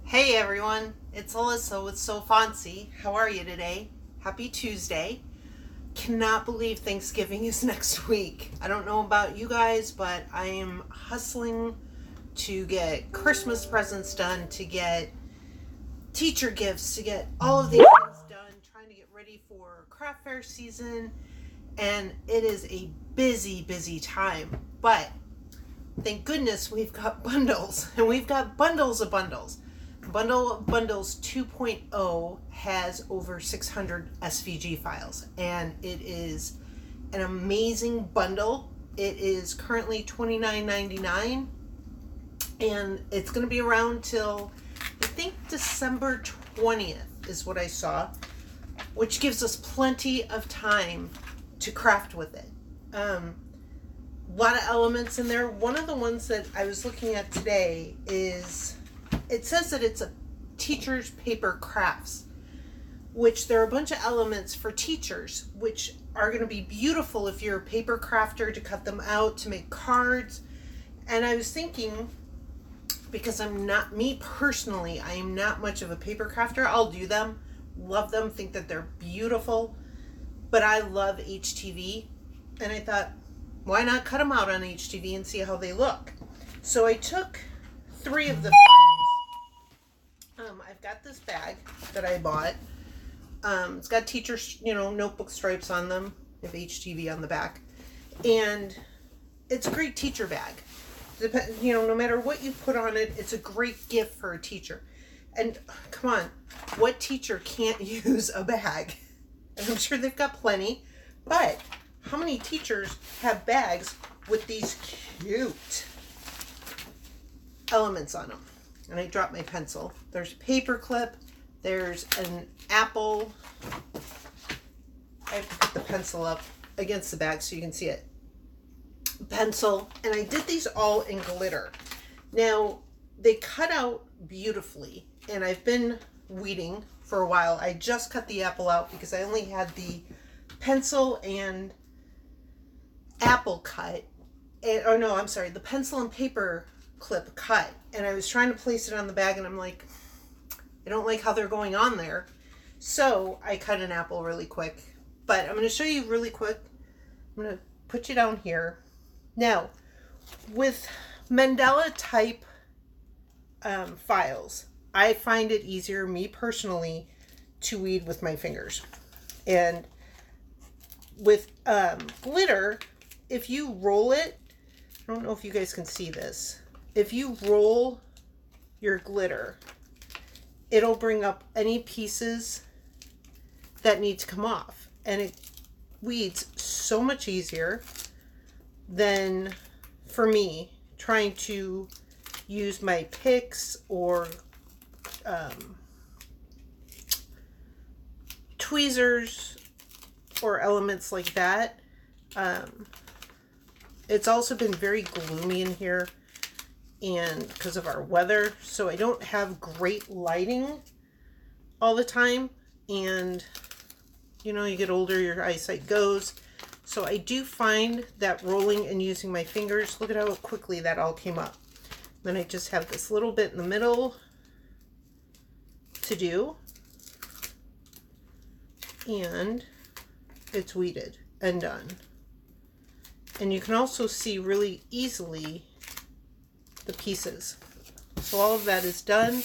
Hey everyone, it's Alyssa with So Fancy. How are you today? Happy Tuesday. Cannot believe Thanksgiving is next week. I don't know about you guys, but I am hustling to get Christmas presents done, to get teacher gifts, to get all of these things done, trying to get ready for craft fair season, and it is a busy time. But thank goodness we've got bundles, and we've got bundles of bundles. Bundle of Bundles 2.0 has over 600 SVG files, and it is an amazing bundle. It is currently $29.99, and it's going to be around till I think December 20th is what I saw, which gives us plenty of time to craft with it. A lot of elements in there. One of the ones that I was looking at today is, it says that it's a teacher's paper crafts, which there are a bunch of elements for teachers, which are going to be beautiful if you're a paper crafter, to cut them out, to make cards. And I was thinking, because I'm not, me personally, I am not much of a paper crafter. I'll do them, love them, think that they're beautiful, but I love HTV. And I thought, why not cut them out on HTV and see how they look? So I took 3 of the files. I've got this bag that I bought. It's got teacher, notebook stripes on them. They have HTV on the back. And it's a great teacher bag. No matter what you put on it, it's a great gift for a teacher. And come on, what teacher can't use a bag? And I'm sure they've got plenty. But how many teachers have bags with these cute elements on them? And I dropped my pencil. There's a paper clip. There's an apple. I have to put the pencil up against the bag so you can see it. Pencil. And I did these all in glitter. Now, they cut out beautifully. And I've been weeding for a while. I just cut the apple out because I only had the pencil and apple cut. The pencil and paper clip cut, and I was trying to place it on the bag, and I'm like, I don't like how they're going on there, so I cut an apple really quick. But I'm going to show you really quick. I'm going to put you down here. Now, with mandala type files, I find it easier, me personally, to weed with my fingers. And with glitter, if you roll it, I don't know if you guys can see this. If you roll your glitter, it'll bring up any pieces that need to come off. And it weeds so much easier than, for me, trying to use my picks or tweezers or elements like that. It's also been very gloomy in here, and because of our weather, so I don't have great lighting all the time, and you get older, your eyesight goes. So I do find that rolling and using my fingers, look at how quickly that all came up. Then I just have this little bit in the middle to do, and it's weeded and done. And you can also see really easily the pieces. So all of that is done.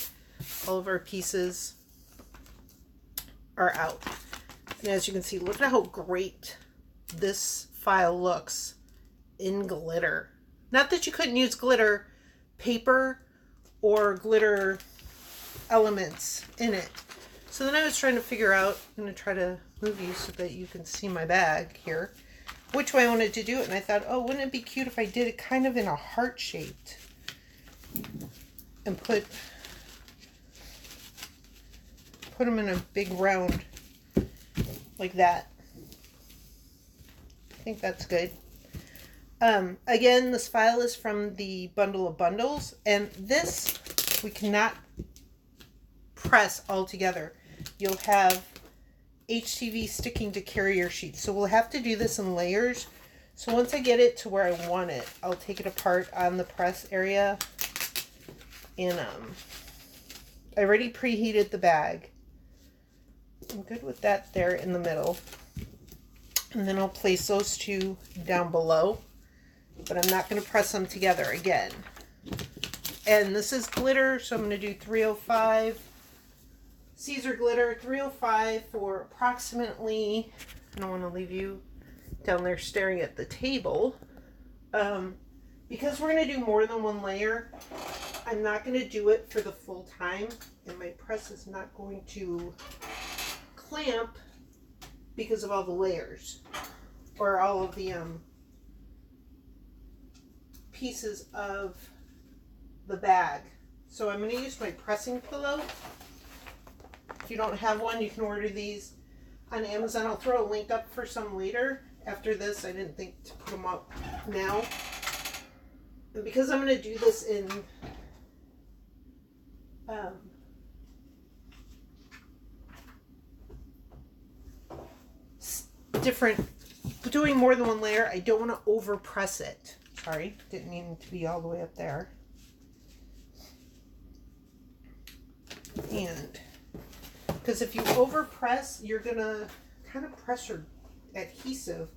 All of our pieces are out. And as you can see, look at how great this file looks in glitter. Not that you couldn't use glitter paper or glitter elements in it. So then I was trying to figure out, I'm going to try to move you so that you can see my bag here, which way I wanted to do it. And I thought, oh, wouldn't it be cute if I did it kind of in a heart-shaped and put them in a big round like that. I think that's good. Again, this file is from the Bundle of Bundles, and this we cannot press all together. You'll have HTV sticking to carrier sheets, so we'll have to do this in layers. So once I get it to where I want it, I'll take it apart on the press area and I already preheated the bag. I'm good with that there in the middle. And then I'll place those two down below. But I'm not going to press them together again. And this is glitter, so I'm going to do 305. Siser Glitter 305 for approximately, I don't want to leave you down there staring at the table. Because we're going to do more than one layer, I'm not going to do it for the full time. And my press is not going to clamp because of all the layers. Or all of the pieces of the bag. So I'm going to use my pressing pillow. If you don't have one, you can order these on Amazon. I'll throw a link up for some later. After this, I didn't think to put them up now. And because I'm going to do this in doing more than one layer, I don't want to over press it. Sorry, didn't mean to be all the way up there. And because if you over press, you're gonna kind of press your adhesive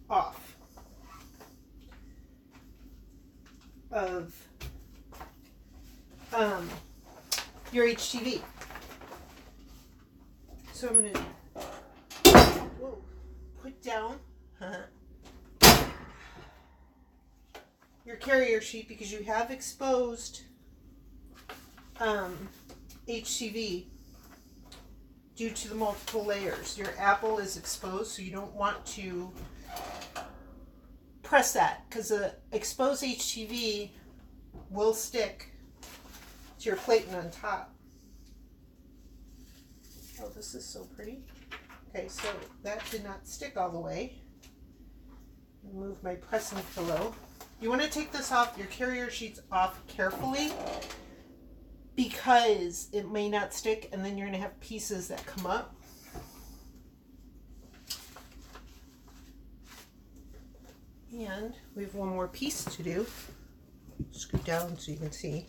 off of your HTV. So I'm gonna put down your carrier sheet because you have exposed HTV due to the multiple layers. Your apple is exposed, so you don't want to press that because the exposed HTV will stick to your plating on top. Oh, this is so pretty. Okay, so that did not stick all the way. Move my pressing pillow. You want to take this off, your carrier sheets off carefully because it may not stick and then you're going to have pieces that come up. And we have one more piece to do. Scoot down so you can see.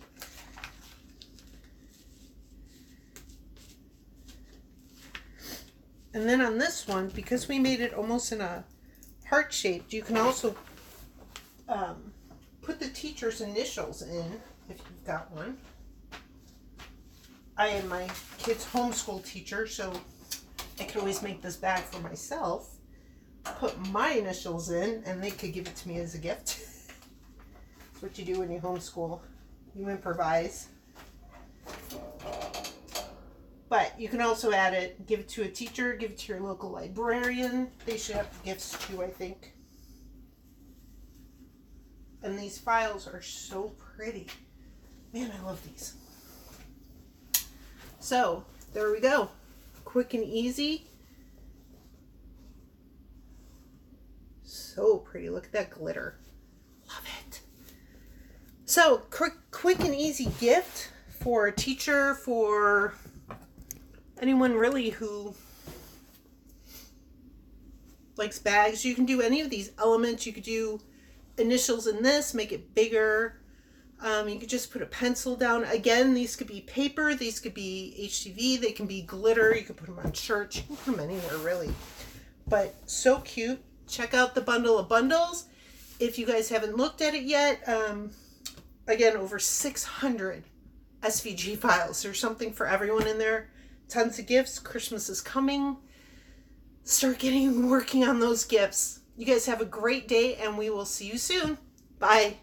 And then on this one, because we made it almost in a heart shaped, you can also put the teacher's initials in if you've got one. I am my kid's homeschool teacher, so I could always make this bag for myself, put my initials in, and they could give it to me as a gift. That's what you do when you homeschool. You improvise. But you can also add it, give it to a teacher, give it to your local librarian. They should have gifts too, I think. And these files are so pretty. Man, I love these. So, there we go. Quick and easy. So pretty. Look at that glitter. Love it. So, quick and easy gift for a teacher, for anyone really who likes bags. You can do any of these elements. You could do initials in this, make it bigger. You could just put a pencil down. Again, these could be paper, these could be HTV, they can be glitter. You could put them on shirts. You can put them anywhere really. But so cute. Check out the bundle of bundles. If you guys haven't looked at it yet, again, over 600 SVG files. There's something for everyone in there. Tons of gifts. Christmas is coming. Start working on those gifts. You guys have a great day and we will see you soon. Bye.